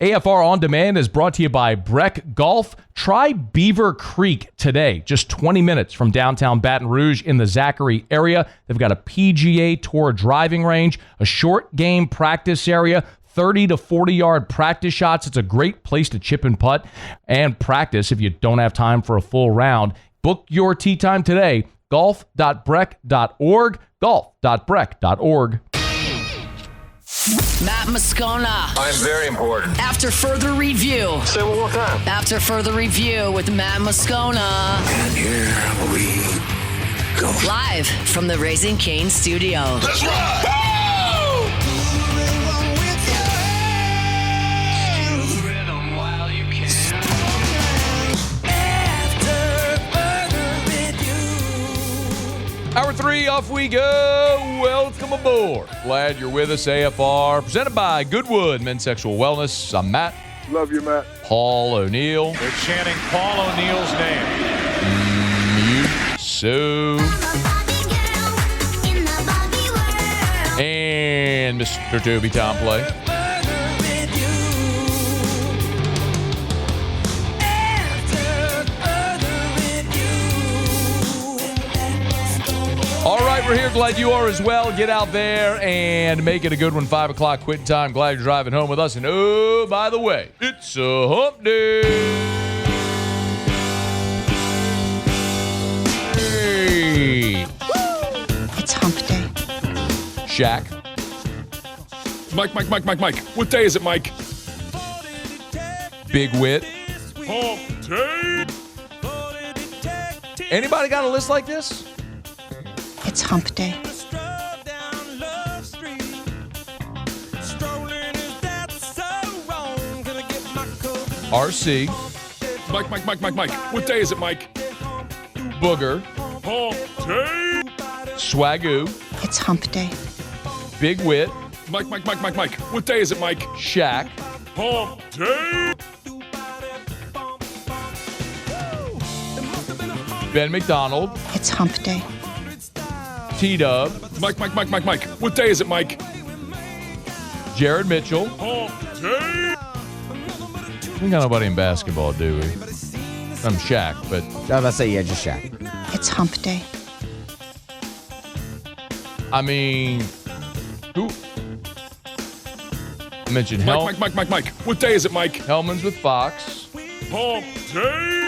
AFR On Demand is brought to you by Breck Golf. Try Beaver Creek today, just 20 minutes from downtown Baton Rouge in the Zachary area. They've got a PGA Tour driving range, a short game practice area, 30 to 40-yard practice shots. It's a great place to chip and putt and practice if you don't have time for a full round. Book your tee time today, golf.breck.org, golf.breck.org. Matt Moscona. I'm very important. After further review. Say it one more time. After further review with Matt Moscona. And here we go. Live from the Raising Cane studio. Let's rock! Hour 3, off we go. Welcome aboard. Glad you're with us, AFR. Presented by Goodwood Men's Sexual Wellness. I'm Matt. Love you, Matt. Paul O'Neill. They're chanting Paul O'Neill's name. And Mr. Toby Tomplay. All right, we're here. Glad you are as well. Get out there and make it a good one. 5 o'clock quitting time. Glad you're driving home with us. And oh, by the way, it's a hump day. Hey. It's hump day. Shaq. Mike. What day is it, Mike? Big Wit. Hump day. Anybody got a list like this? It's hump day. RC. Mike. What day is it, Mike? Booger. Hump day. Swagoo. It's hump day. Big Wit. Mike. What day is it, Mike? Shaq. Hump day. Ben McDonald. It's hump day. T-Dub. Mike. What day is it, Mike? Jared Mitchell. Hump day. We got nobody in basketball, do we? I'm Shaq, but I was about to say, yeah, just Shaq. It's hump day. I mean, who? I mentioned Mike. What day is it, Mike? Hellman's with Fox. Hump day.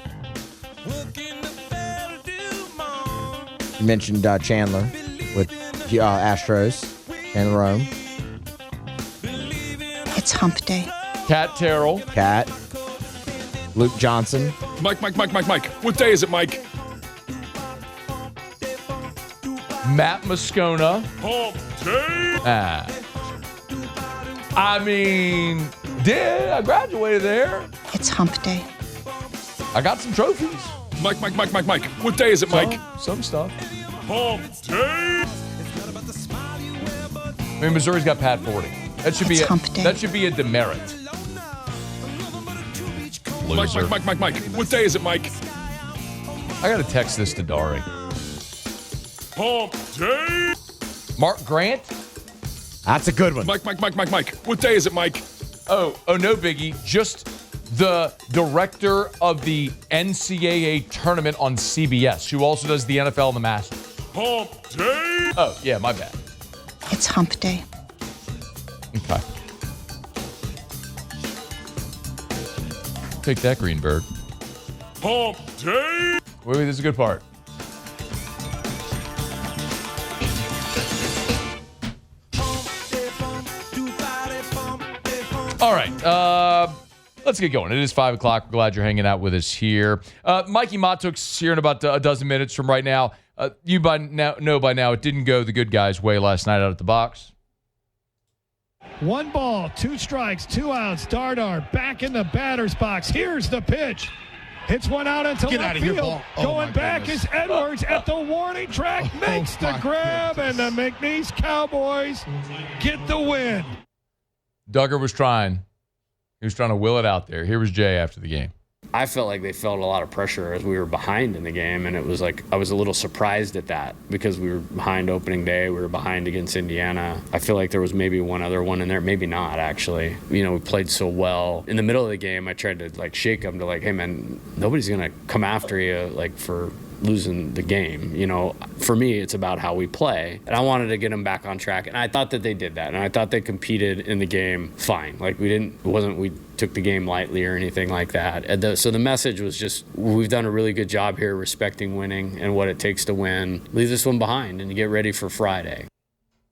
You mentioned Chandler with Astros and Rome. It's hump day. Cat Terrell. Cat. Luke Johnson. Mike. What day is it, Mike? Matt Moscona. Hump day. I mean, I graduated there. It's hump day. I got some trophies. Mike. What day is it, Mike? Some stuff. Hump day. I mean, Missouri's got Pat 40. That should It's be hump day. That should be a demerit. Loser. Mike. What day is it, Mike? I got to text this to Dari. Hump day. Mark Grant. That's a good one. Mike. What day is it, Mike? Oh, no biggie. Just the director of the NCAA tournament on CBS, who also does the NFL and the Masters. Hump day. Oh, yeah, my bad. It's hump day. Okay. Take that, Greenberg. Hump day. Wait, this is a good part. All right, let's get going. It is 5 o'clock. We're glad you're hanging out with us here. Mikie Mahtook's here in about a dozen minutes from right now. You know by now it didn't go the good guy's way last night out at the box. 1 ball, 2 strikes, 2 outs. Dardar back in the batter's box. Here's the pitch. Hits one out into left field. Going back is Edwards at the warning track. Makes the grab, and the McNeese Cowboys get the win. Duggar was trying. He was trying to will it out there. Here was Jay after the game. I felt like they felt a lot of pressure as we were behind in the game, and it was like I was a little surprised at that because we were behind opening day, we were behind against Indiana. I feel like there was maybe one other one in there, maybe not actually. You know, we played so well. In the middle of the game, I tried to like shake them to like, hey man, nobody's gonna come after you like for losing the game. You know, for me, it's about how we play. And I wanted to get them back on track. And I thought that they did that. And I thought they competed in the game fine. Like we took the game lightly or anything like that. And so the message was just, we've done a really good job here respecting winning and what it takes to win. Leave this one behind and get ready for Friday.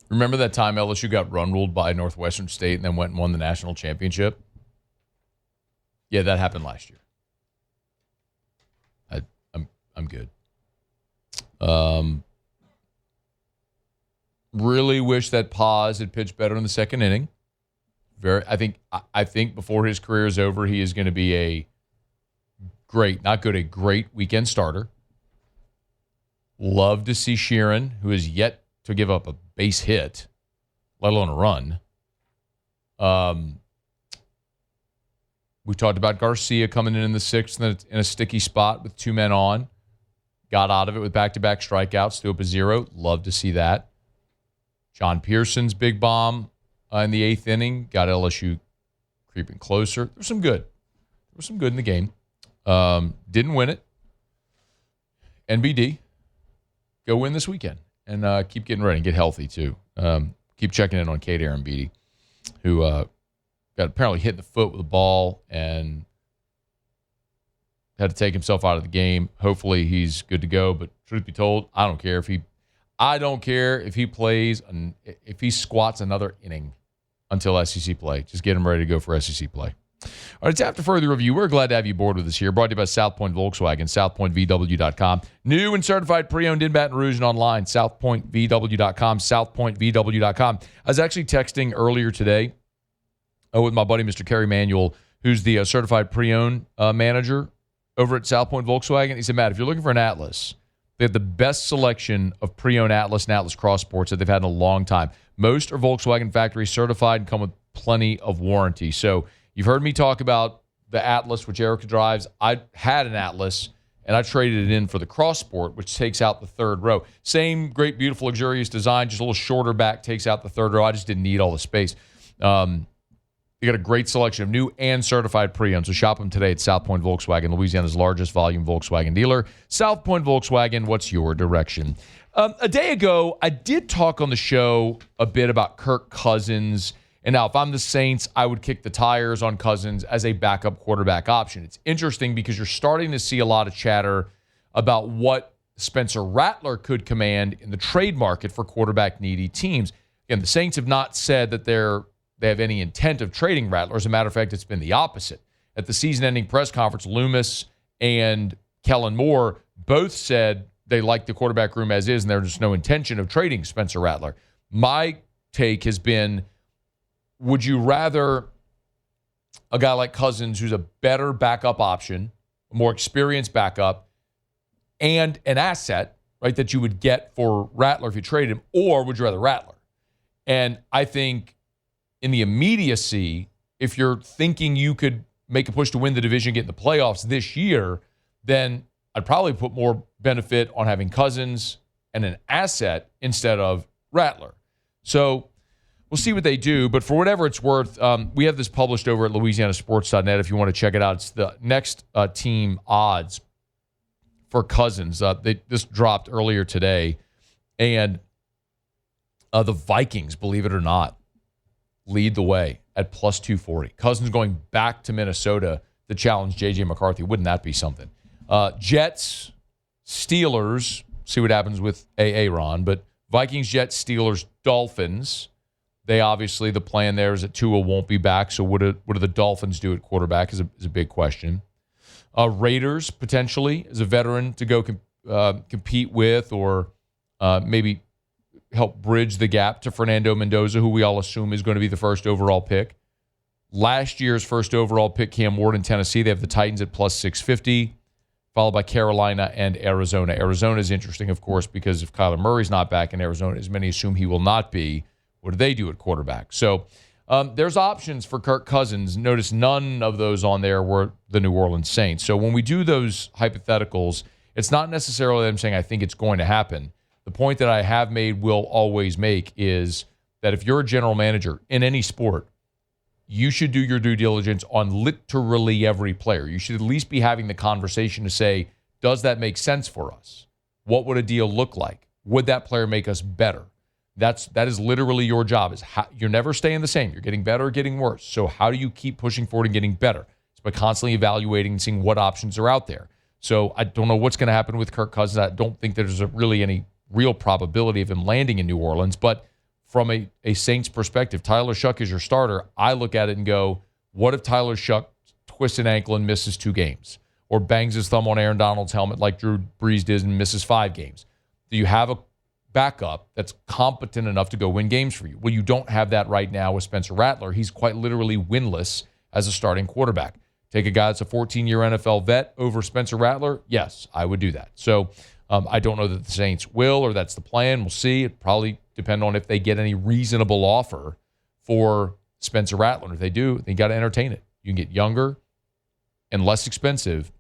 Remember that time LSU got run-ruled by Northwestern State and then went and won the national championship? Yeah, that happened last year. I'm good. Really wish that Paz had pitched better in the second inning. I think before his career is over, he is going to be a great weekend starter. Love to see Sheeran, who is yet to give up a base hit, let alone a run. We talked about Garcia coming in the sixth in a sticky spot with 2 men on. Got out of it with back-to-back strikeouts, threw up a 0. Love to see that. John Pearson's big bomb in the 8th inning got LSU creeping closer. There was some good. In the game. Didn't win it. NBD, go win this weekend and keep getting ready and get healthy too. Keep checking in on Kate Beatty, who got apparently hit in the foot with a ball and had to take himself out of the game. Hopefully he's good to go. But truth be told, I don't care if he plays and if he squats another inning until SEC play. Just get him ready to go for SEC play. All right, it's after further review. We're glad to have you aboard with us here. Brought to you by South Point Volkswagen, southpointvw.com. New and certified pre-owned in Baton Rouge and online, southpointvw.com, southpointvw.com. I was actually texting earlier today with my buddy, Mr. Kerry Manuel, who's the certified pre-owned manager over at South Point Volkswagen. He said, Matt, if you're looking for an Atlas, they have the best selection of pre-owned Atlas and Atlas Cross Sports that they've had in a long time. Most are Volkswagen factory certified and come with plenty of warranty. So you've heard me talk about the Atlas, which Erica drives. I had an Atlas, and I traded it in for the Cross Sport, which takes out the third row. Same great, beautiful, luxurious design, just a little shorter back, takes out the third row. I just didn't need all the space. You got a great selection of new and certified pre-owned. So shop them today at South Point Volkswagen, Louisiana's largest volume Volkswagen dealer. South Point Volkswagen, what's your direction? A day ago, I did talk on the show a bit about Kirk Cousins. And now if I'm the Saints, I would kick the tires on Cousins as a backup quarterback option. It's interesting because you're starting to see a lot of chatter about what Spencer Rattler could command in the trade market for quarterback-needy teams. Again, the Saints have not said that they have any intent of trading Rattler. As a matter of fact, it's been the opposite. At the season-ending press conference, Loomis and Kellen Moore both said they like the quarterback room as is, and there's no intention of trading Spencer Rattler. My take has been, would you rather a guy like Cousins, who's a better backup option, a more experienced backup, and an asset, right, that you would get for Rattler if you traded him, or would you rather Rattler? And I think in the immediacy, if you're thinking you could make a push to win the division, get in the playoffs this year, then I'd probably put more benefit on having Cousins and an asset instead of Rattler. So we'll see what they do. But for whatever it's worth, we have this published over at LouisianaSports.net if you want to check it out. It's the next team odds for Cousins. This dropped earlier today. And the Vikings, believe it or not, lead the way at plus 240. Cousins going back to Minnesota to challenge J.J. McCarthy. Wouldn't that be something? Jets, Steelers, see what happens with Aaron, but Vikings, Jets, Steelers, Dolphins. They obviously, the plan there is that Tua won't be back, so what do the Dolphins do at quarterback is a big question. Raiders, potentially, as a veteran to go compete with or maybe help bridge the gap to Fernando Mendoza, who we all assume is going to be the first overall pick. Last year's first overall pick, Cam Ward in Tennessee. They have the Titans at plus 650, followed by Carolina and Arizona. Arizona is interesting, of course, because if Kyler Murray's not back in Arizona, as many assume he will not be, what do they do at quarterback? So There's options for Kirk Cousins. Notice none of those on there were the New Orleans Saints. So when we do those hypotheticals, it's not necessarily that I'm saying I think it's going to happen. The point that I have made, will always make, is that if you're a general manager in any sport, you should do your due diligence on literally every player. You should at least be having the conversation to say, does that make sense for us? What would a deal look like? Would that player make us better? That is literally your job. You're never staying the same. You're getting better or getting worse. So how do you keep pushing forward and getting better? It's by constantly evaluating and seeing what options are out there. So I don't know what's going to happen with Kirk Cousins. I don't think there's really any real probability of him landing in New Orleans. But from a Saints perspective, Tyler Shuck is your starter. I look at it and go, what if Tyler Shuck twists an ankle and misses 2 games? Or bangs his thumb on Aaron Donald's helmet like Drew Brees did and misses 5 games? Do you have a backup that's competent enough to go win games for you? Well, you don't have that right now with Spencer Rattler. He's quite literally winless as a starting quarterback. Take a guy that's a 14-year NFL vet over Spencer Rattler? Yes, I would do that. So I don't know that the Saints will, or that's the plan. We'll see. It probably depend on if they get any reasonable offer for Spencer Rattler. If they do, they got to entertain it. You can get younger and less expensive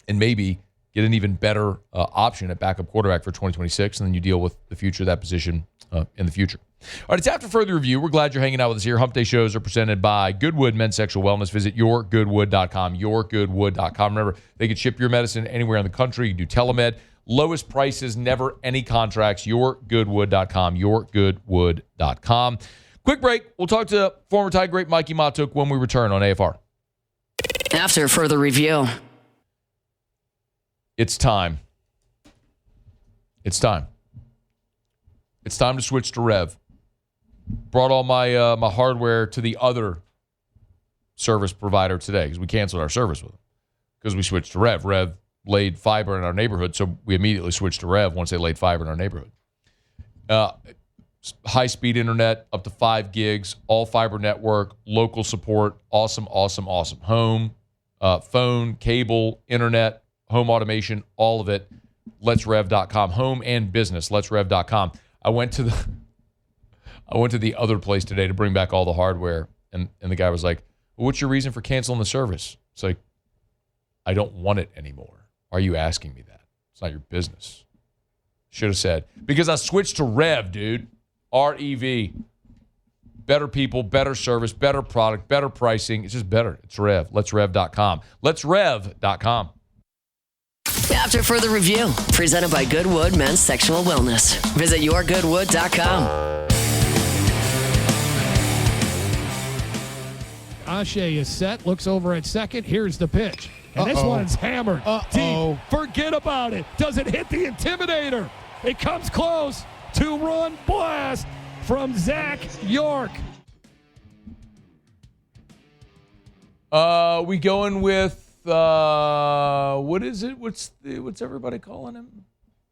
and maybe get an even better option at backup quarterback for 2026, and then you deal with the future of that position in the future. All right, it's After Further Review. We're glad you're hanging out with us here. Hump Day shows are presented by Goodwood Men's Sexual Wellness. Visit yourgoodwood.com, yourgoodwood.com. Remember, they can ship your medicine anywhere in the country. You can do telemed. Lowest prices, never any contracts. Yourgoodwood.com, yourgoodwood.com. Quick break. We'll talk to former Tiger great Mikie Mahtook when we return on AFR. After Further Review. It's time. It's time. It's time to switch to Rev. Brought all my my hardware to the other service provider today because we canceled our service with them because we switched to Rev. Rev laid fiber in our neighborhood, so we immediately switched to Rev once they laid fiber in our neighborhood. High-speed internet, up to 5 gigs, all fiber network, local support, awesome, awesome, awesome. Home, phone, cable, internet, home automation, all of it. Let'sRev.com, home and business. Let'sRev.com. I went to the other place today to bring back all the hardware, and the guy was like, well, "What's your reason for canceling the service?" It's like, I don't want it anymore. Why are you asking me that? It's not your business. Should have said, because I switched to Rev, dude. R-E-V. Better people, better service, better product, better pricing. It's just better. It's Rev. Let'sRev.com. Let'sRev.com. After Further Review, presented by Goodwood Men's Sexual Wellness. Visit yourgoodwood.com. Ashe is set, looks over at second. Here's the pitch. And this one's hammered deep. Forget about it. Does it hit the Intimidator? It comes close. 2-run blast from Zach York. We going with what is it? What's everybody calling him?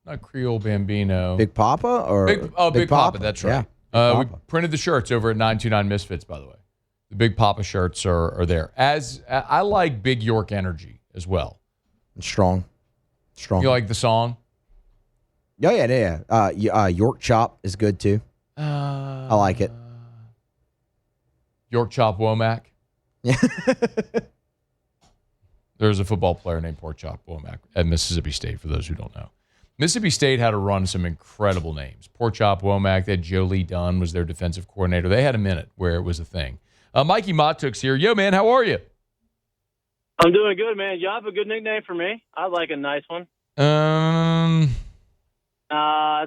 Not Creole Bambino. Big Papa or Big Papa. That's right. Yeah, we printed the shirts over at 929 Misfits, by the way. The Big Papa shirts are there. As I like Big York energy as well. Strong. You like the song? Yeah. York Chop is good too. I like it. York Chop Womack. Yeah. There's a football player named Pork Chop Womack at Mississippi State, for those who don't know. Mississippi State had to run some incredible names. Pork Chop Womack, they had Joe Lee Dunn was their defensive coordinator. They had a minute where it was a thing. Mikie Mahtook's here. Yo, man, how are you? I'm doing good, man. You have a good nickname for me? I like a nice one.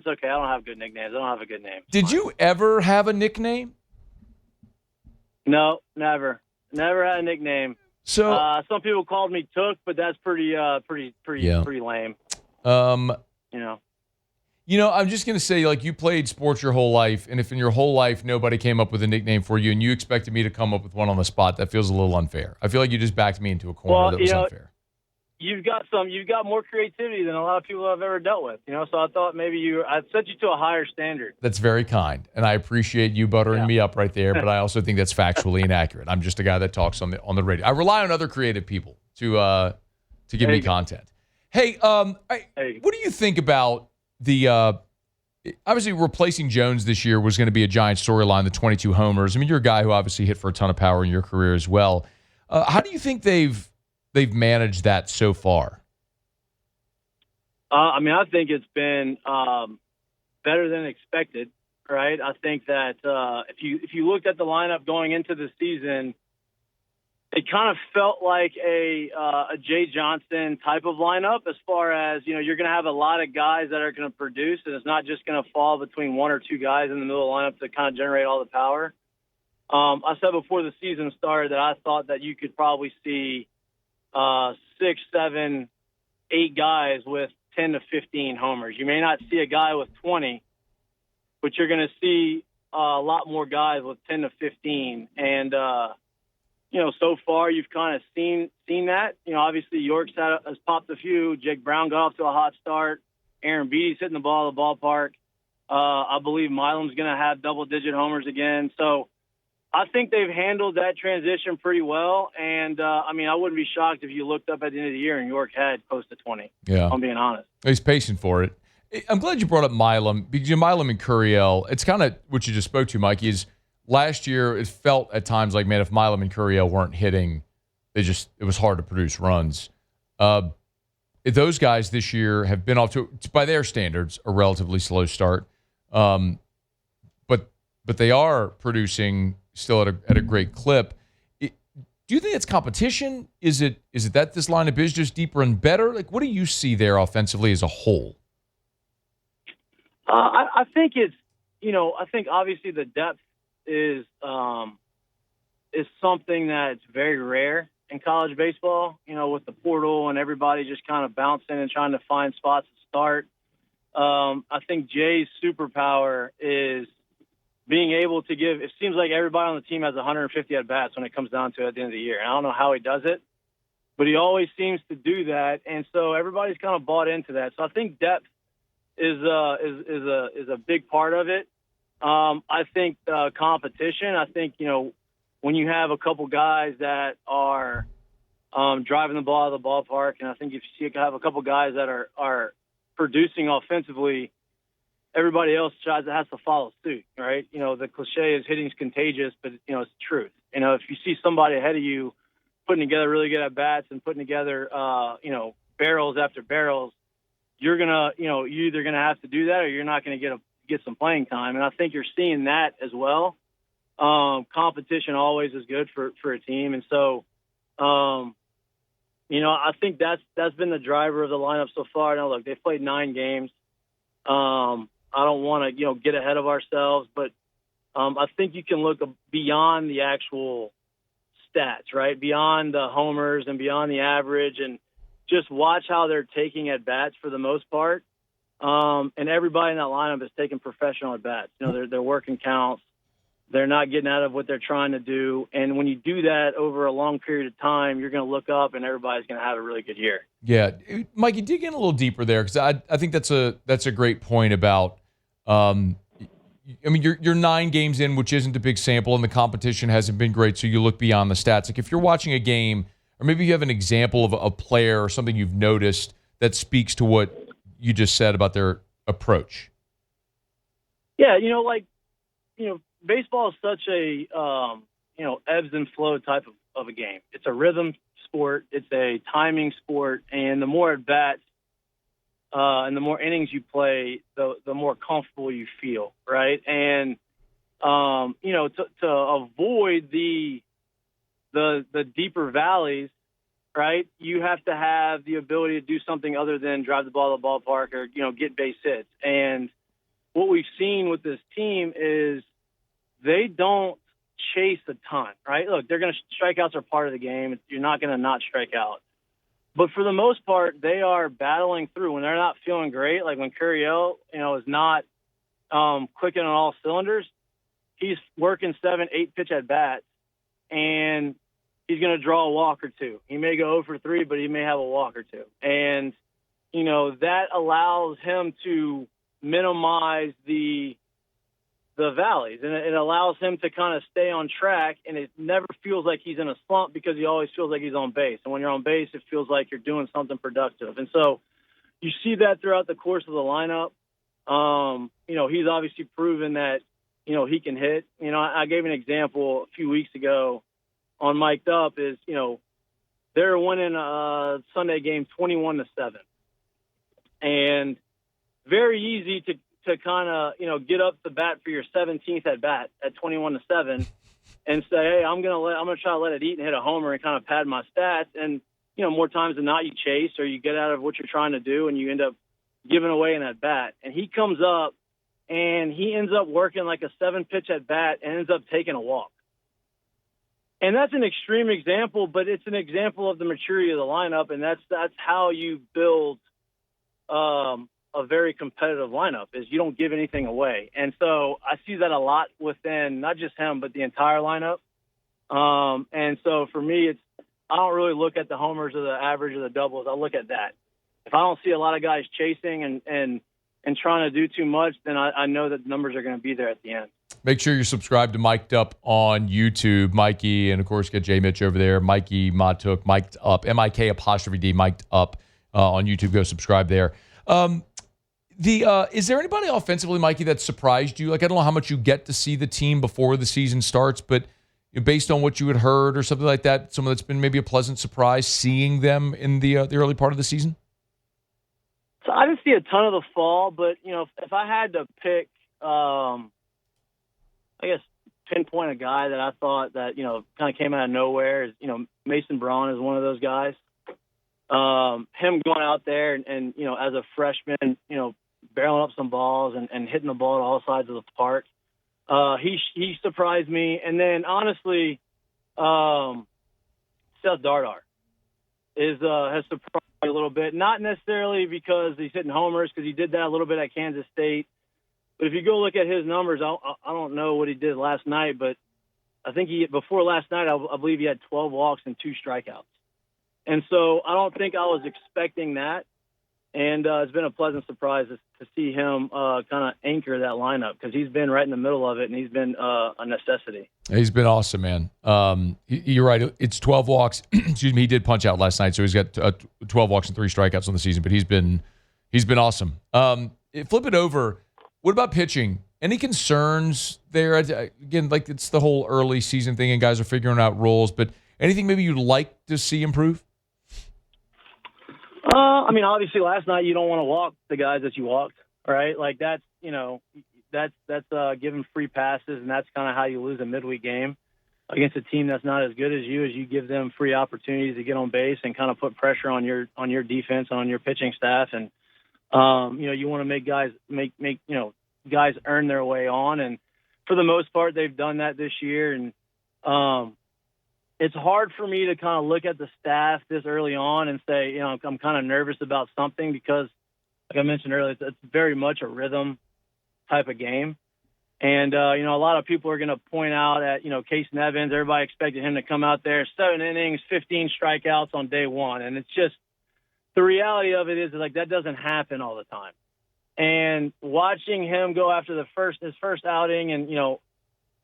It's okay. I don't have good nicknames. I don't have a good name. Did you ever have a nickname? No, never. Never had a nickname. So some people called me Took, but that's pretty lame. You know, I'm just gonna say, like, you played sports your whole life, and if in your whole life nobody came up with a nickname for you, and you expected me to come up with one on the spot, that feels a little unfair. I feel like you just backed me into a corner that was unfair. You've got more creativity than a lot of people I've ever dealt with. So I thought maybe I'd set you to a higher standard. That's very kind, and I appreciate you buttering me up right there. But I also think that's factually inaccurate. I'm just a guy that talks on the radio. I rely on other creative people to give me content. Hey, what do you think about the obviously replacing Jones this year was going to be a giant storyline, the 22 homers. I mean, you're a guy who obviously hit for a ton of power in your career as well. How do you think they've managed that so far? I mean, I think it's been better than expected, right? I think that if you looked at the lineup going into the season, it kind of felt like a Jay Johnson type of lineup as far as, you're going to have a lot of guys that are going to produce, and it's not just going to fall between one or two guys in the middle of the lineup to kind of generate all the power. I said before the season started that I thought that you could probably see 6, 7, 8 guys with 10 to 15 homers. You may not see a guy with 20, but you're going to see a lot more guys with 10 to 15. And, so far you've kind of seen that. Obviously York's has popped a few. Jake Brown got off to a hot start. Aaron Beatty's hitting the ball at the ballpark. I believe Milam's going to have double-digit homers again. So I think they've handled that transition pretty well. And, I wouldn't be shocked if you looked up at the end of the year and York had close to 20. Yeah. I'm being honest. He's patient for it. I'm glad you brought up Milam, because Milam and Curiel, it's kind of what you just spoke to, Mikey, is last year it felt at times like, man, if Milam and Curiel weren't hitting, it was hard to produce runs. Those guys this year have been off to, by their standards, a relatively slow start. But they are producing still at a great clip. Do you think it's competition? Is it that this lineup is just deeper and better? Like, what do you see there offensively as a whole? I think it's, I think obviously the depth is something that's very rare in college baseball, with the portal and everybody just kind of bouncing and trying to find spots to start. I think Jay's superpower is being able to give, it seems like everybody on the team has 150 at-bats when it comes down to it at the end of the year. And I don't know how he does it, but he always seems to do that. And so everybody's kind of bought into that. So I think depth is a big part of it. I think competition, I think, when you have a couple guys that are driving the ball out of the ballpark, and I think if you have a couple guys that are producing offensively, everybody else has to follow suit, right? The cliche is hitting's contagious, but, it's the truth. If you see somebody ahead of you putting together really good at-bats and putting together, barrels after barrels, you're you're either going to have to do that or you're not going to get some playing time. And I think you're seeing that as well. Competition always is good for a team. And so, I think that's been the driver of the lineup so far. Now, look, they've played 9 games. I don't want to, get ahead of ourselves, but I think you can look beyond the actual stats, right? Beyond the homers and beyond the average, and just watch how they're taking at bats for the most part. And everybody in that lineup is taking professional at bats. They're working counts. They're not getting out of what they're trying to do. And when you do that over a long period of time, you're going to look up and everybody's going to have a really good year. Yeah. Mikey, dig in a little deeper there, because I think that's a great point about, you're 9 games in, which isn't a big sample, and the competition hasn't been great, so you look beyond the stats. Like if you're watching a game, or maybe you have an example of a player or something you've noticed that speaks to what you just said about their approach. Yeah, baseball is such a, ebbs and flow type of a game. It's a rhythm sport. It's a timing sport. And the more at-bats and the more innings you play, the more comfortable you feel, right? And, to avoid the deeper valleys, right, you have to have the ability to do something other than drive the ball to the ballpark or, get base hits. And what we've seen with this team is they don't chase a ton, right? Look, they're going to strikeouts are part of the game. You're not going to not strike out. But for the most part, they are battling through when they're not feeling great. Like when Curiel, is not clicking on all cylinders, he's working 7, 8 pitch at bats, and he's going to draw a walk or two. He may go 0 for 3, but he may have a walk or two. And, that allows him to minimize the valleys, and it allows him to kind of stay on track, and it never feels like he's in a slump because he always feels like he's on base. And when you're on base, it feels like you're doing something productive. And so you see that throughout the course of the lineup. He's obviously proven that, he can hit. I gave an example a few weeks ago on Mic'd Up is, they're winning a Sunday game 21-7. And very easy to kind of, get up the bat for your 17th at bat at 21-7 and say, hey, I'm going to try to let it eat and hit a homer and kind of pad my stats. And, more times than not you chase or you get out of what you're trying to do and you end up giving away in that bat. And he comes up and he ends up working like a 7-pitch at bat and ends up taking a walk. And that's an extreme example, but it's an example of the maturity of the lineup, and that's how you build a very competitive lineup is you don't give anything away. And so I see that a lot within not just him, but the entire lineup. And so for me, I don't really look at the homers or the average or the doubles. I look at that. If I don't see a lot of guys chasing and trying to do too much, then I know that the numbers are going to be there at the end. Make sure you're subscribed to Mic'd Up on YouTube, Mikey, and of course get J Mitch over there, Mikie Mahtook, Mic'd Up, MIK''D, Mic'd Up on YouTube. Go subscribe there. Is there anybody offensively, Mikey, that surprised you? Like, I don't know how much you get to see the team before the season starts, but based on what you had heard or something like that, someone that's been maybe a pleasant surprise seeing them in the early part of the season? So I didn't see a ton of the fall, but, if I had to pick, pinpoint a guy that I thought that, kind of came out of nowhere is, Mason Braun is one of those guys. Him going out there and as a freshman, barreling up some balls and hitting the ball at all sides of the park. He surprised me. And then honestly, Seth Dardar has surprised me a little bit, not necessarily because he's hitting homers, because he did that a little bit at Kansas State. But if you go look at his numbers, I don't know what he did last night, but I think before last night, I believe he had 12 walks and 2 strikeouts. And so I don't think I was expecting that. And it's been a pleasant surprise to see him kind of anchor that lineup because he's been right in the middle of it, and he's been a necessity. He's been awesome, man. You're right. It's 12 walks. Excuse me. He did punch out last night, so he's got 12 walks and 3 strikeouts on the season. But he's been awesome. Flip it over. What about pitching? Any concerns there? Again, like it's the whole early season thing, and guys are figuring out roles. But anything maybe you'd like to see improve? Obviously last night you don't want to walk the guys that you walked, right? Like that's giving free passes, and that's kind of how you lose a midweek game against a team that's not as good as you give them free opportunities to get on base and kind of put pressure on your defense and on your pitching staff. And, you want to make guys guys earn their way on. And for the most part, they've done that this year. And, it's hard for me to kind of look at the staff this early on and say, I'm kind of nervous about something because, like I mentioned earlier, it's very much a rhythm type of game. And, a lot of people are going to point out at, Case Nevins, everybody expected him to come out there, 7 innings, 15 strikeouts on day one. And it's just the reality of it is like that doesn't happen all the time. And watching him go after his first outing and,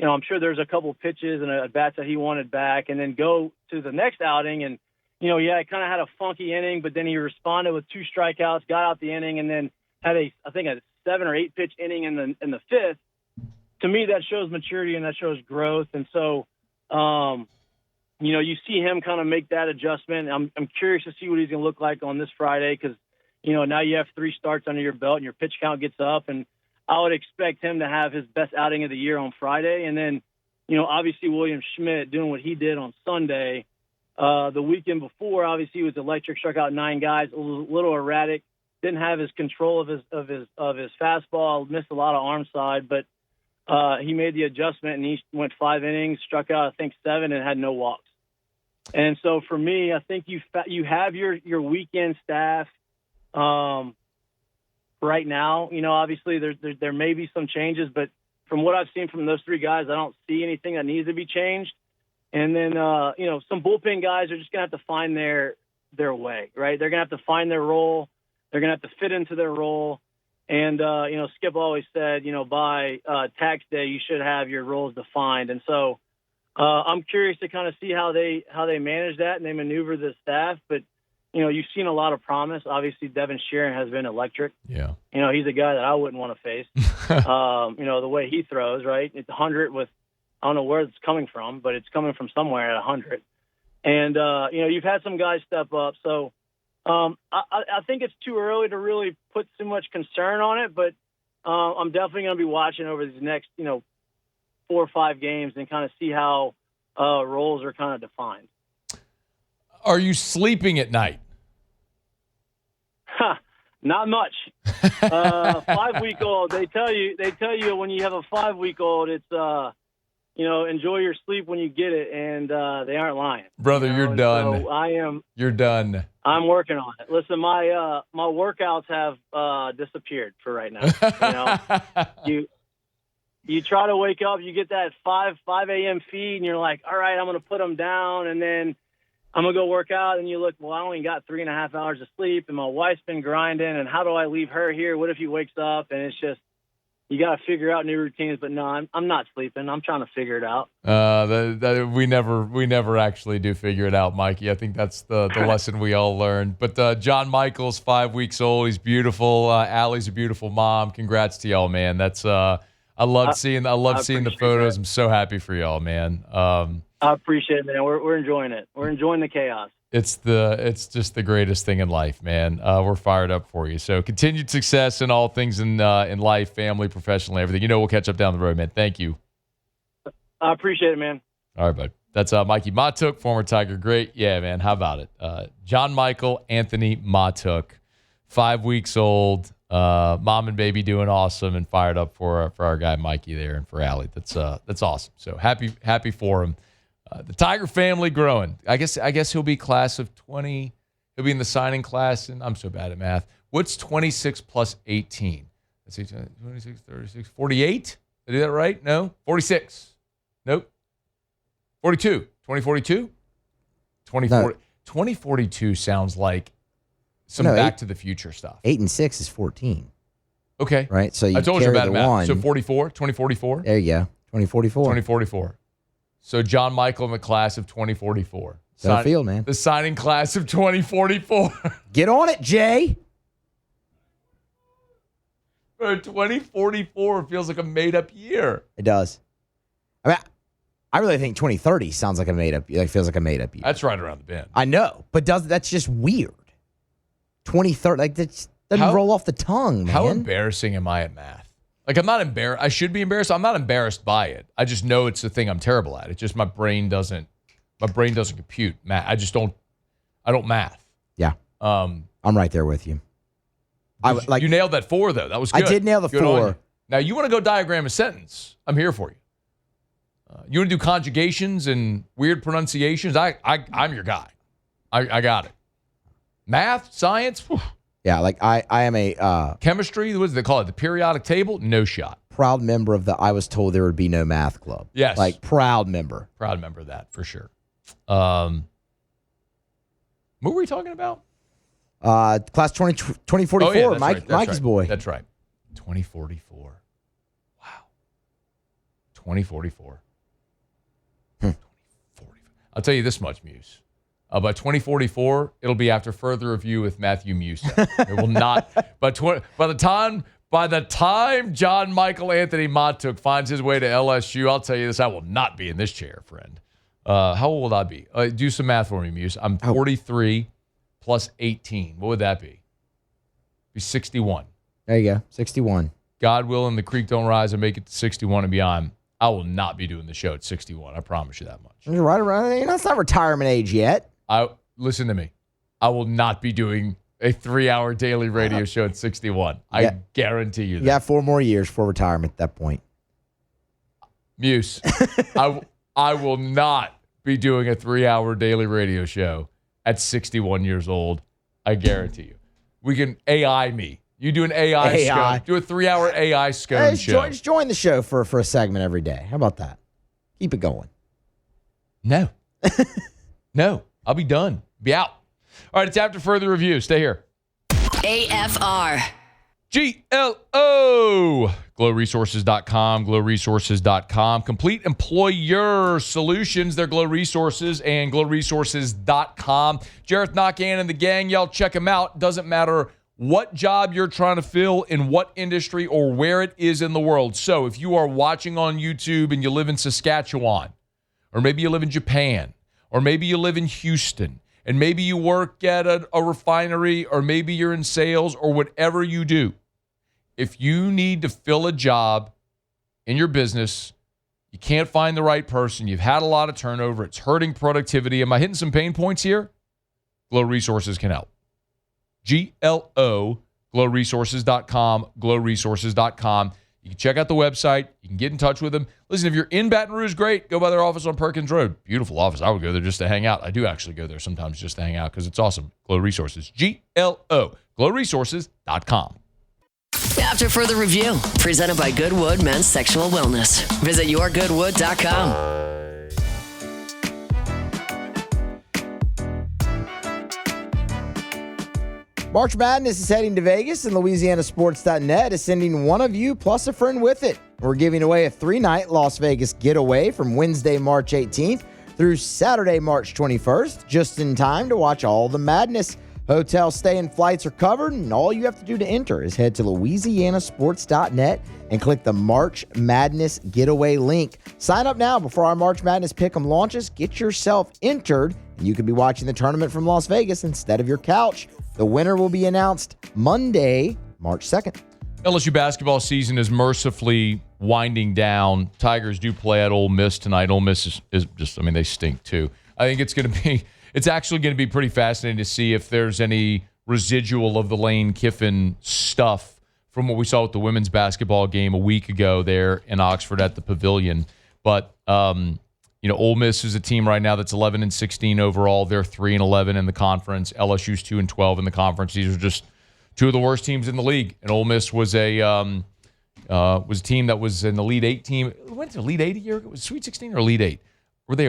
I'm sure there's a couple pitches and a bat that he wanted back, and then go to the next outing and, he kind of had a funky inning, but then he responded with 2 strikeouts, got out the inning, and then had a 7 or 8 pitch inning in the 5th. To me, that shows maturity and that shows growth. And so, you see him kind of make that adjustment. I'm curious to see what he's going to look like on this Friday because, now you have 3 starts under your belt and your pitch count gets up, and I would expect him to have his best outing of the year on Friday. And then, obviously William Schmidt doing what he did on Sunday. The weekend before, obviously, he was electric, struck out 9 guys, a little erratic, didn't have his control of his fastball, missed a lot of arm side, but he made the adjustment and he went 5 innings, struck out, 7, and had no walks. And so for me, I think you have your weekend staff right now. Obviously there may be some changes, but from what I've seen from those 3 guys, I don't see anything that needs to be changed. And then, some bullpen guys are just going to have to find their way, right? They're going to have to find their role. They're going to have to fit into their role. And, Skip always said, by tax day, you should have your roles defined. And so I'm curious to kind of see how they manage that and they maneuver the staff. But, you've seen a lot of promise. Obviously, Devin Sheeran has been electric. Yeah. He's a guy that I wouldn't want to face. The way he throws, right? It's 100 with, I don't know where it's coming from, but it's coming from somewhere at 100. And, you've had some guys step up. So I think it's too early to really put too much concern on it, but I'm definitely going to be watching over these next, 4 or 5 games and kind of see how roles are kind of defined. Are you sleeping at night? Not much. 5-week-old. They tell you when you have a 5-week-old, it's enjoy your sleep when you get it, and they aren't lying. Brother, you're done. So I am. You're done. I'm working on it. Listen, my workouts have disappeared for right now. You try to wake up, you get that 5 a.m. feed, and you're like, all right, I'm going to put them down, and then I'm going to go work out, and you look, well, I only got 3.5 hours of sleep, and my wife's been grinding, and how do I leave her here? What if he wakes up? And it's just, you got to figure out new routines. But no, I'm not sleeping. I'm trying to figure it out. We never actually do figure it out, Mikey. I think that's the lesson we all learned. But John Michael's 5 weeks old. He's beautiful. Allie's a beautiful mom. Congrats to y'all, man. That's I love seeing the photos. That. I'm so happy for y'all, man. I appreciate it, man. We're enjoying it. We're enjoying the chaos. It's just the greatest thing in life, man. We're fired up for you. So continued success in all things in life, family, professionally, everything. We'll catch up down the road, man. Thank you. I appreciate it, man. All right, bud. That's Mikie Mahtook, former Tiger great. Yeah, man. How about it? John Michael Anthony Mahtook, 5 weeks old. Mom and baby doing awesome, and fired up for our guy Mikey there, and for Allie. That's awesome. So happy for him. The Tiger family growing. I guess he'll be class of 20. He'll be in the signing class, and I'm so bad at math. What's 26 plus 18? Let's see, 26, 36, 48? Did I do that right? No? 46. Nope. 42. 2042? 2040. 2042 sounds like some Back to the Future stuff. 8 and 6 is 14. Okay. Right? So you I told you carry about the math. one. So 44, 2044? There you go. 2044. 2044. So John Michael in the class of 2044. Field, man. The signing class of 2044. Get on it, Jay. 2044 feels like a made-up year. It does. I mean, I really think 2030 sounds like a made-up. Like feels like a made-up year. That's right around the bend. I know, but that's just weird. 2030, like that doesn't roll off the tongue, man. How embarrassing am I at math? Like, I'm not embarrassed. I should be embarrassed. I'm not embarrassed by it. I just know it's the thing I'm terrible at. It's just my brain doesn't compute math. I don't math. Yeah. I'm right there with you. You nailed that 4 though. That was good. I did nail the Good 4. Now you want to go diagram a sentence? I'm here for you. You want to do conjugations and weird pronunciations? I'm your guy. I got it. Math, science. Whew. Yeah, like I am a chemistry. What do they call it? The periodic table? No shot. Proud member of the I was told there would be no math club. Yes. Like proud member. Proud member of that for sure. What were we talking about? Class 2044. Oh, yeah, Mikey's right. boy. That's right. 2044. Wow. 2044. 2044. I'll tell you this much, Muse. By 2044, it'll be after further review with Matthew Musa. It will not. But by the time John Michael Anthony Mahtook finds his way to LSU, I'll tell you this: I will not be in this chair, friend. How old will I be? Do some math for me, Muse. I'm 43 plus 18. What would that be? Be 61. There you go, 61. God willing, the creek don't rise and make it to 61 and beyond. I will not be doing the show at 61. I promise you that much. You're right around. That's not retirement age yet. Listen to me. I will not be doing a 3-hour daily radio show at 61. I guarantee you that. You got 4 more years for retirement at that point. Muse, I will not be doing a 3-hour daily radio show at 61 years old. I guarantee you. We can AI me. You do an AI show. Do a 3-hour AI scone show. Just join the show for a segment every day. How about that? Keep it going. No. No. I'll be done. Be out. All right, it's after further review. Stay here. AFR. GLO. GlowResources.com, GlowResources.com. Complete employer solutions. They're Glow Resources and GlowResources.com. Jareth Knockan and the gang, y'all check them out. Doesn't matter what job you're trying to fill, in what industry, or where it is in the world. So if you are watching on YouTube and you live in Saskatchewan, or maybe you live in Japan, or maybe you live in Houston, and maybe you work at a refinery, or maybe you're in sales, or whatever you do, if you need to fill a job in your business, you can't find the right person, you've had a lot of turnover, it's hurting productivity. Am I hitting some pain points here? Glow Resources can help. GLO, glowresources.com, glowresources.com. You can check out the website. You can get in touch with them. Listen, if you're in Baton Rouge, great. Go by their office on Perkins Road. Beautiful office. I would go there just to hang out. I do actually go there sometimes just to hang out because it's awesome. Glow Resources. GLO, glowresources.com. After further review, presented by Goodwood Men's Sexual Wellness. Visit yourgoodwood.com. March Madness is heading to Vegas, and LouisianaSports.net is sending one of you plus a friend with it. We're giving away a 3-night Las Vegas getaway from Wednesday, March 18th through Saturday, March 21st, just in time to watch all the madness. Hotel stay and flights are covered, and all you have to do to enter is head to LouisianaSports.net and click the March Madness Getaway link. Sign up now before our March Madness Pick'em launches. Get yourself entered, and you could be watching the tournament from Las Vegas instead of your couch. The winner will be announced Monday, March 2nd. LSU basketball season is mercifully winding down. Tigers do play at Ole Miss tonight. Ole Miss is just, they stink too. I think it's actually going to be pretty fascinating to see if there's any residual of the Lane Kiffin stuff from what we saw with the women's basketball game a week ago there in Oxford at the Pavilion. But, Ole Miss is a team right now that's 11-16 overall. They're 3-11 in the conference. LSU's 2-12 in the conference. These are just two of the worst teams in the league. And Ole Miss was a team that was an Elite Eight team. Went to Elite Eight a year ago. Was it Sweet 16 or Elite Eight? They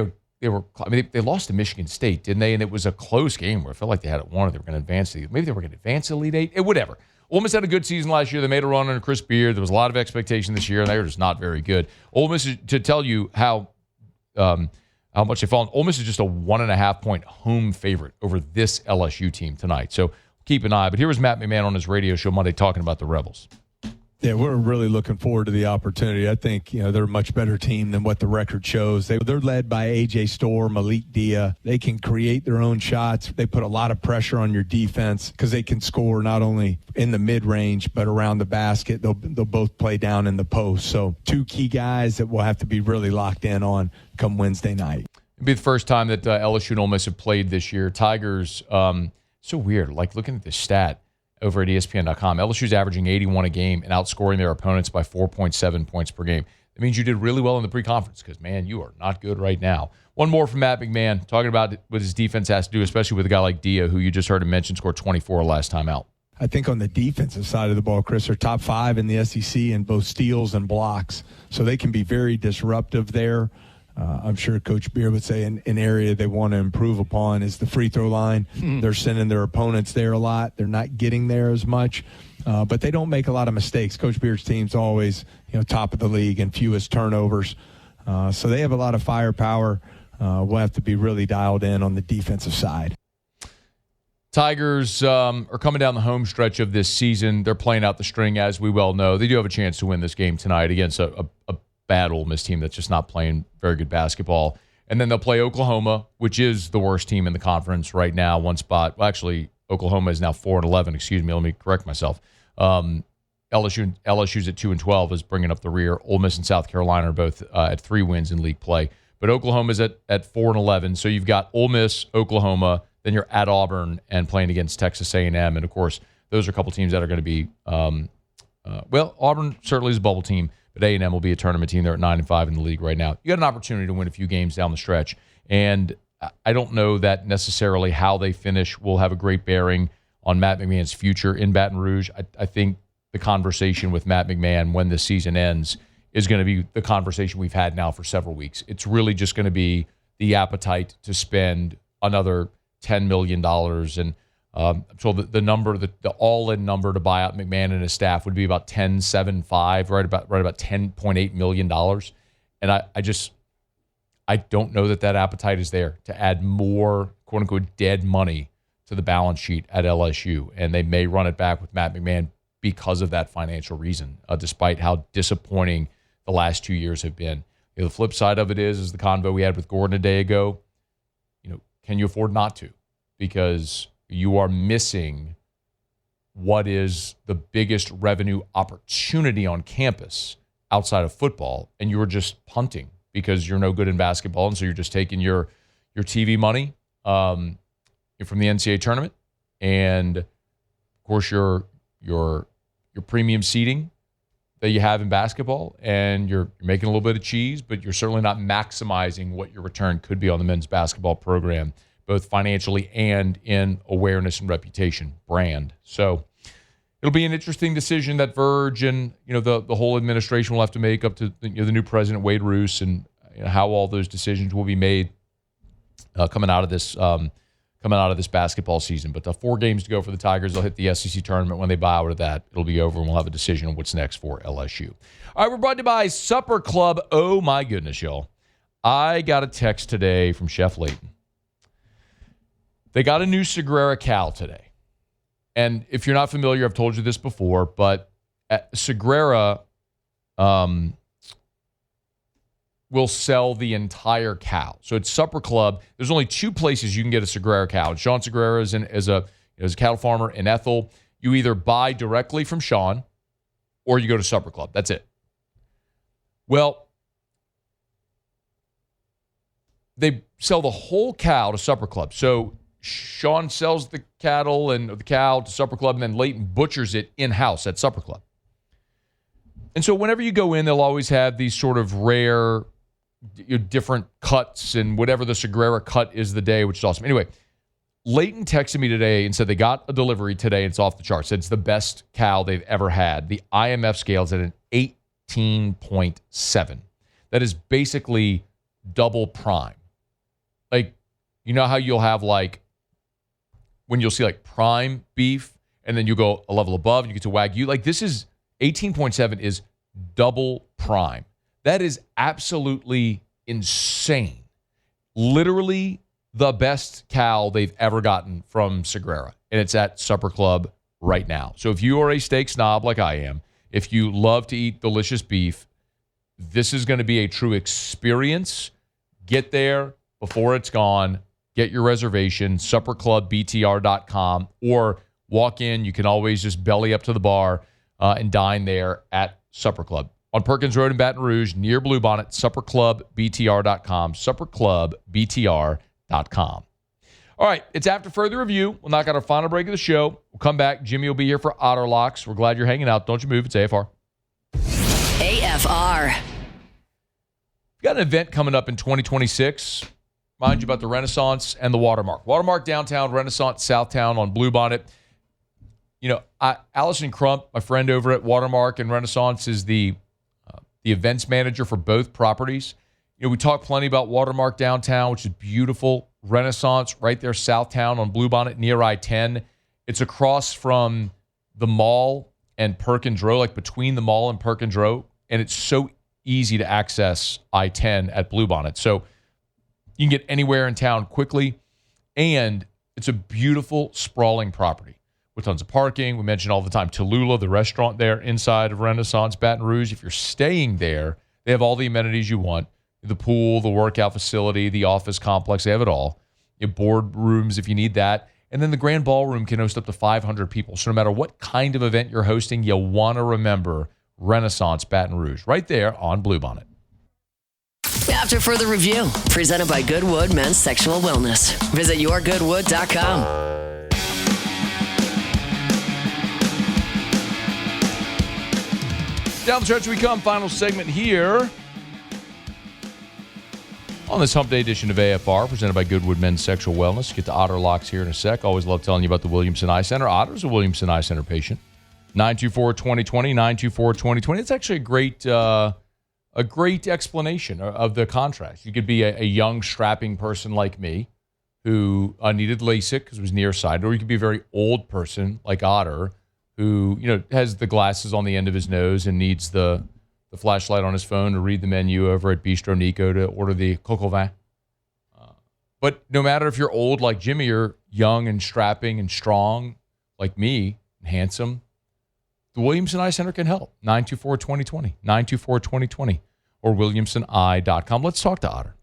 lost to Michigan State, didn't they? And it was a close game where it felt like they had it won. They were going to advance. Maybe they were going to advance to Elite Eight. Whatever. Ole Miss had a good season last year. They made a run under Chris Beard. There was a lot of expectation this year, and they were just not very good. Ole Miss, to tell you how much they've fallen, Ole Miss is just a 1.5-point home favorite over this LSU team tonight. So keep an eye. But here was Matt McMahon on his radio show Monday talking about the Rebels. Yeah, we're really looking forward to the opportunity. I think, they're a much better team than what the record shows. They're led by A.J. Storr, Malik Dia. They can create their own shots. They put a lot of pressure on your defense because they can score not only in the mid-range but around the basket. They'll both play down in the post. So two key guys that we'll have to be really locked in on come Wednesday night. It'll be the first time that LSU and Ole Miss have played this year. Tigers, so weird, like looking at this stat over at ESPN.com. LSU's averaging 81 a game and outscoring their opponents by 4.7 points per game. That means you did really well in the pre-conference because, man, you are not good right now. One more from Matt McMahon, talking about what his defense has to do, especially with a guy like Dia, who you just heard him mention, scored 24 last time out. I think on the defensive side of the ball, Chris, they're top 5 in the SEC in both steals and blocks. So they can be very disruptive there. I'm sure Coach Beer would say an area they want to improve upon is the free throw line. They're sending their opponents there a lot. They're not getting there as much, but they don't make a lot of mistakes. Coach Beer's team's always, top of the league and fewest turnovers. So they have a lot of firepower. We'll have to be really dialed in on the defensive side. Tigers are coming down the home stretch of this season. They're playing out the string, as we well know. They do have a chance to win this game tonight against a bad Ole Miss team that's just not playing very good basketball. And then they'll play Oklahoma, which is the worst team in the conference right now, one spot. Well, actually, Oklahoma is now 4-11. Excuse me, let me correct myself. LSU's at 2-12 is bringing up the rear. Ole Miss and South Carolina are both at 3 wins in league play. But Oklahoma's at 4-11. So you've got Ole Miss, Oklahoma, then you're at Auburn and playing against Texas A&M. And, of course, those are a couple teams that are going to be Auburn certainly is a bubble team. But A&M will be a tournament team. They're at 9-5 in the league right now. You got an opportunity to win a few games down the stretch. And I don't know that necessarily how they finish will have a great bearing on Matt McMahon's future in Baton Rouge. I think the conversation with Matt McMahon when the season ends is going to be the conversation we've had now for several weeks. It's really just going to be the appetite to spend another $10 million. And So the number, the all-in number to buy out McMahon and his staff would be about $10.75, right about $10.8 million. And I don't know that appetite is there to add more quote-unquote dead money to the balance sheet at LSU. And they may run it back with Matt McMahon because of that financial reason, despite how disappointing the last 2 years have been. The flip side of it is the convo we had with Gordon a day ago. Can you afford not to? Because you are missing what is the biggest revenue opportunity on campus outside of football, and you are just punting because you're no good in basketball, and so you're just taking your TV money from the NCAA tournament, and of course your premium seating that you have in basketball, and you're making a little bit of cheese, but you're certainly not maximizing what your return could be on the men's basketball program, both financially and in awareness and reputation, brand. So it'll be an interesting decision that Verge and the whole administration will have to make up to the new president, Wade Roos, and how all those decisions will be made coming out of this basketball season. But 4 games to go for the Tigers. They'll hit the SEC tournament. When they buy out of that, it'll be over, and we'll have a decision on what's next for LSU. All right, we're brought to you by Supper Club. Oh, my goodness, y'all. I got a text today from Chef Layton. They got a new Sagrera cow today. And if you're not familiar, I've told you this before, but Sagrera will sell the entire cow. So at Supper Club, there's only 2 places you can get a Sagrera cow. And Sean Sagrera is a cattle farmer in Ethel. You either buy directly from Sean or you go to Supper Club. That's it. Well, they sell the whole cow to Supper Club. So Sean sells the cattle and the cow to Supper Club, and then Layton butchers it in-house at Supper Club. And so whenever you go in, they'll always have these sort of rare, different cuts, and whatever the Sagrera cut is the day, which is awesome. Anyway, Layton texted me today and said they got a delivery today, and it's off the charts. Said it's the best cow they've ever had. The IMF scale is at an 18.7. That is basically double prime. Like, you know how you'll have when you'll see prime beef, and then you go a level above and you get to Wagyu. This is 18.7 is double prime. That is absolutely insane. Literally the best cow they've ever gotten from Sagrera, and it's at Supper Club right now. So if you are a steak snob like I am, if you love to eat delicious beef, this is going to be a true experience. Get there before it's gone. Get your reservation, supperclubbtr.com, or walk in. You can always just belly up to the bar and dine there at Supper Club. On Perkins Road in Baton Rouge, near Bluebonnet, supperclubbtr.com, supperclubbtr.com. All right, it's after further review. We'll knock out our final break of the show. We'll come back. Jimmy will be here for Otter Locks. We're glad you're hanging out. Don't you move. It's AFR. AFR. We've got an event coming up in 2026. Mind you about the Renaissance and the Watermark. Watermark downtown, Renaissance Southtown on Bluebonnet. Allison Crump, my friend over at Watermark and Renaissance, is the events manager for both properties. We talk plenty about Watermark downtown, which is beautiful. Renaissance right there, Southtown on Bluebonnet near I-10. It's across from the mall and Perkins Row, between the mall and Perkins Row, and it's so easy to access I-10 at Bluebonnet. So you can get anywhere in town quickly, and it's a beautiful, sprawling property with tons of parking. We mention all the time Tallulah, the restaurant there inside of Renaissance, Baton Rouge. If you're staying there, they have all the amenities you want. The pool, the workout facility, the office complex, they have it all. You have board rooms if you need that. And then the Grand Ballroom can host up to 500 people. So no matter what kind of event you're hosting, you'll want to remember Renaissance Baton Rouge right there on Bluebonnet. After further review, presented by Goodwood Men's Sexual Wellness. Visit yourgoodwood.com. Down the stretch we come. Final segment here on this Hump Day edition of AFR, presented by Goodwood Men's Sexual Wellness. Get to Otter Locks here in a sec. Always love telling you about the Williamson Eye Center. Otter's a Williamson Eye Center patient. 924-2020, 924-2020. It's actually a great explanation of the contrast. You could be a young, strapping person like me who needed LASIK because it was nearsighted, or you could be a very old person like Otter who, has the glasses on the end of his nose and needs the flashlight on his phone to read the menu over at Bistro Nico to order the coq au vin. But no matter if you're old like Jimmy or young and strapping and strong like me, handsome, the Williamson Eye Center can help. 924-2020, 924-2020, or williamsoni.com. Let's talk to Otter.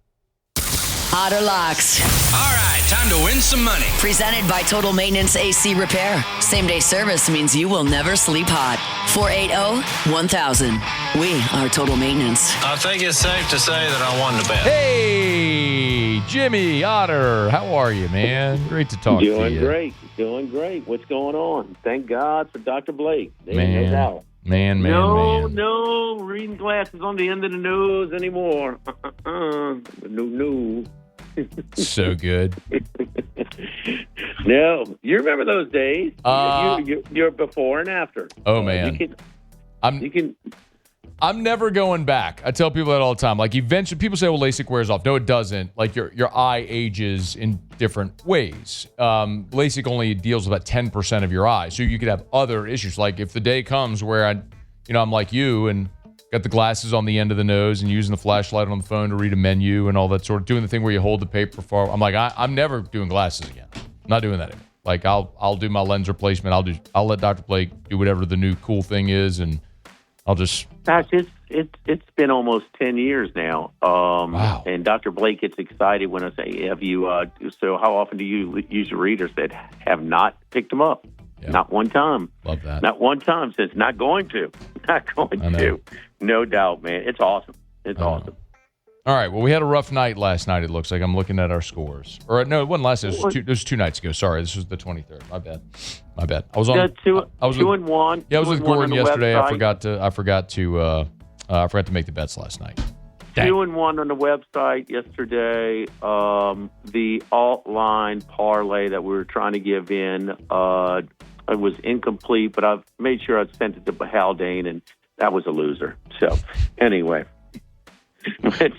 Otter Locks. All right, time to win some money. Presented by Total Maintenance AC Repair. Same-day service means you will never sleep hot. 480-1000. We are Total Maintenance. I think it's safe to say that I won the bet. Hey, Jimmy, Otter. How are you, man? Great to talk to you. Doing great. What's going on? Thank God for Dr. Blake. Man. No reading glasses on the end of the nose anymore. No. So good. No, you remember those days? You're before and after. Oh man, I'm never going back. I tell people that all the time. Like eventually, people say, "Well, LASIK wears off." No, it doesn't. Like your eye ages in different ways. LASIK only deals with about 10% of your eye, so you could have other issues. Like if the day comes where I'm like you and got the glasses on the end of the nose and using the flashlight on the phone to read a menu and all that sort of doing the thing where you hold the paper far. I'm like, I'm never doing glasses again. I'm not doing that anymore. Like I'll do my lens replacement. I'll let Dr. Blake do whatever the new cool thing is, and I'll just. Gosh, it's been almost 10 years now. Wow. And Dr. Blake gets excited when I say, "Have you? So how often do you use your readers?" That have not picked them up. Yeah. Not one time. Love that. Not one time. Says not going to. Not going to. No doubt, man. It's awesome. It's awesome. All right. Well, we had a rough night last night, it looks like. I'm looking at our scores. Or no, it wasn't last night. It was 2 nights ago. Sorry. This was the 23rd. My bad. I was on 2-1. Yeah, I was with Gordon yesterday. Website. I forgot to make the bets last night. Dang. 2-1 on the website yesterday. The alt line parlay that we were trying to give in, it was incomplete, but I've made sure I sent it to Haldane, and that was a loser. So, anyway. But,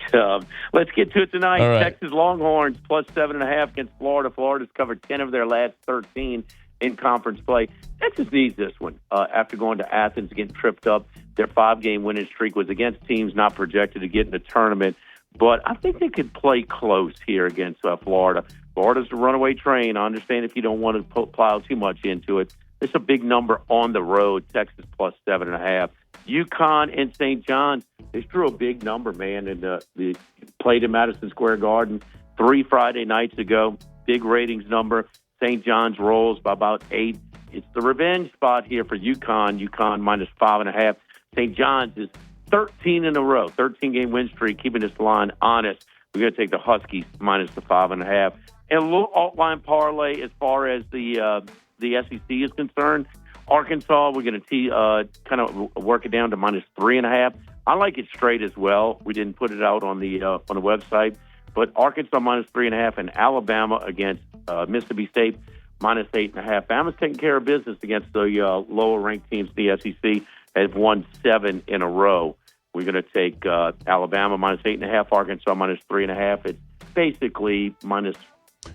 let's get to it tonight. All right. Texas Longhorns plus 7.5 against Florida. Florida's covered 10 of their last 13 in conference play. Texas needs this one after going to Athens, getting tripped up. Their 5-game winning streak was against teams not projected to get in the tournament. But I think they could play close here against Florida. Florida's a runaway train. I understand if you don't want to plow too much into it. It's a big number on the road. Texas plus 7.5. UConn and St. John's, they threw a big number, man, and they played in Madison Square Garden 3 Friday nights ago. Big ratings number. St. John's rolls by about 8. It's the revenge spot here for UConn. UConn minus 5.5. St. John's is 13 in a row, 13-game win streak, keeping this line honest. We're going to take the Huskies minus the 5.5. And a little alt-line parlay as far as the SEC is concerned. Arkansas, we're going to kind of work it down to minus 3.5. I like it straight as well. We didn't put it out on the website, but Arkansas minus 3.5 and Alabama against Mississippi State minus 8.5. Bama's taking care of business against the lower-ranked teams in the SEC. Have won 7 in a row. We're going to take Alabama minus 8.5, Arkansas minus 3.5. It's basically minus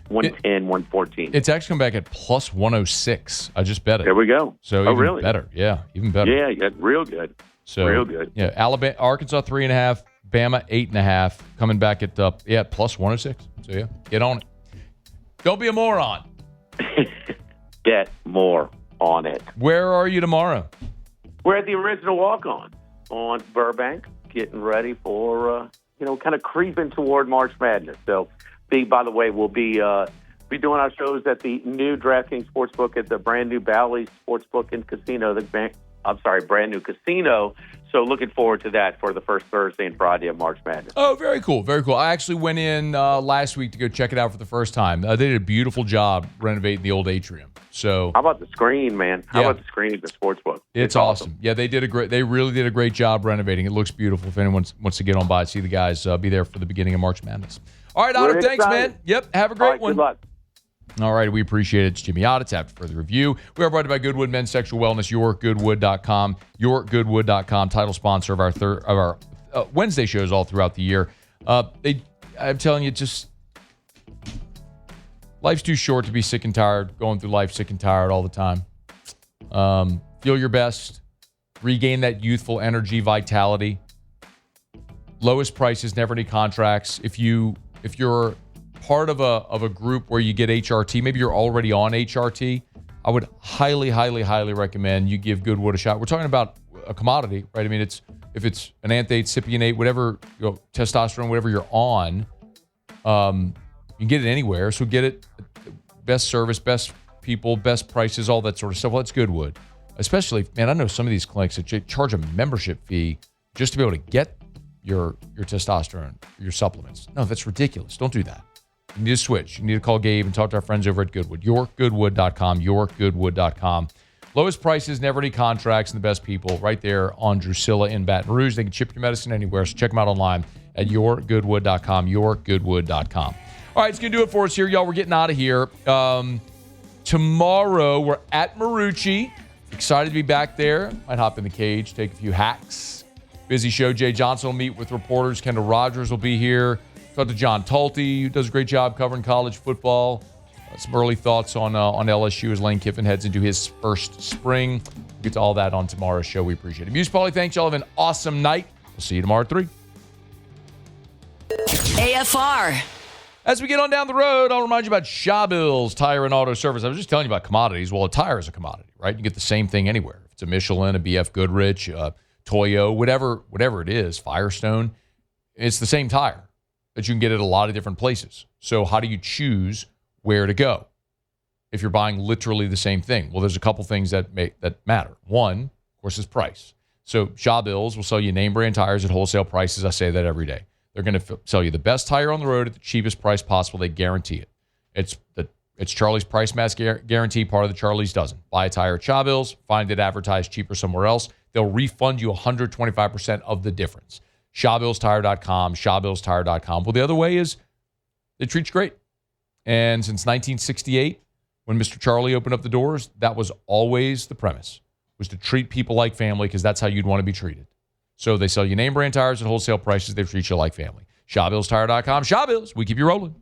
110, 114. It's actually come back at plus 106. I just bet it. There we go. So even really? better. Yeah, even better. Yeah, real good. So real good. Yeah, Arkansas 3.5, Bama 8.5, coming back at plus 106. So yeah, get on it. Don't be a moron. Get more on it. Where are you tomorrow? We're at the original walk-on Burbank, getting ready for kind of creeping toward March Madness. So, by the way, we'll be doing our shows at the new DraftKings Sportsbook at the brand new Bally's Sportsbook and Casino. Brand new casino. So looking forward to that for the first Thursday and Friday of March Madness. Oh, very cool. Very cool. I actually went in last week to go check it out for the first time. They did a beautiful job renovating the old atrium. So how about the screen, man? How about the screen at the Sportsbook? It's awesome. Yeah, they really did a great job renovating. It looks beautiful. If anyone wants to get on by, see the guys be there for the beginning of March Madness. All right, Otter, thanks, man. Yep, have a great one. Good luck. All right, we appreciate it. It's Jimmy Otter. After further review, we are brought to you by Goodwood Men's Sexual Wellness, YourGoodwood.com. YourGoodwood.com, title sponsor of our Wednesday shows all throughout the year. I'm telling you, just life's too short to be sick and tired, going through life sick and tired all the time. Feel your best. Regain that youthful energy, vitality. Lowest prices, never any contracts. If you're part of a group where you get HRT, maybe you're already on HRT, I would highly, highly, highly recommend you give Goodwood a shot. We're talking about a commodity, right? I mean, if it's an anthate, cypionate, whatever, testosterone, whatever you're on, you can get it anywhere. So get it. Best service, best people, best prices, all that sort of stuff. Well, that's Goodwood. Especially, man, I know some of these clinics that charge a membership fee just to be able to get your testosterone, your supplements. No, that's ridiculous. Don't do that. You need to switch. You need to call Gabe and talk to our friends over at Goodwood. YorkGoodwood.com, YorkGoodwood.com. Lowest prices, never any contracts, and the best people right there on Drusilla in Baton Rouge. They can ship your medicine anywhere, so check them out online at YorkGoodwood.com, YorkGoodwood.com. All right, it's going to do it for us here, y'all. We're getting out of here. Tomorrow, we're at Marucci. Excited to be back there. Might hop in the cage, take a few hacks. Busy show. Jay Johnson will meet with reporters. Kendall Rogers will be here. Talk to John Talty, who does a great job covering college football. Some early thoughts on LSU as Lane Kiffin heads into his first spring. We'll get to all that on tomorrow's show. We appreciate it. Muse Pauly, thanks. Y'all have an awesome night. We'll see you tomorrow at 3. AFR. As we get on down the road, I'll remind you about Shawbills Tire and Auto Service. I was just telling you about commodities. Well, a tire is a commodity, right? You get the same thing anywhere. If it's a Michelin, a BF Goodrich, Toyo, whatever it is, Firestone, it's the same tire that you can get at a lot of different places. So how do you choose where to go if you're buying literally the same thing? Well, there's a couple things that matter. One, of course, is price. So Shawbills will sell you name brand tires at wholesale prices. I say that every day. They're going to sell you the best tire on the road at the cheapest price possible. They guarantee it. It's Charlie's Price Match Guarantee, part of the Charlie's Dozen. Buy a tire at Shawbills, find it advertised cheaper somewhere else. They'll refund you 125% of the difference. ShawbillsTire.com, ShawbillsTire.com. Well, the other way is they treat you great. And since 1968, when Mr. Charlie opened up the doors, that was always the premise, was to treat people like family, because that's how you'd want to be treated. So they sell you name brand tires at wholesale prices. They treat you like family. ShawbillsTire.com. Shawbills, we keep you rolling.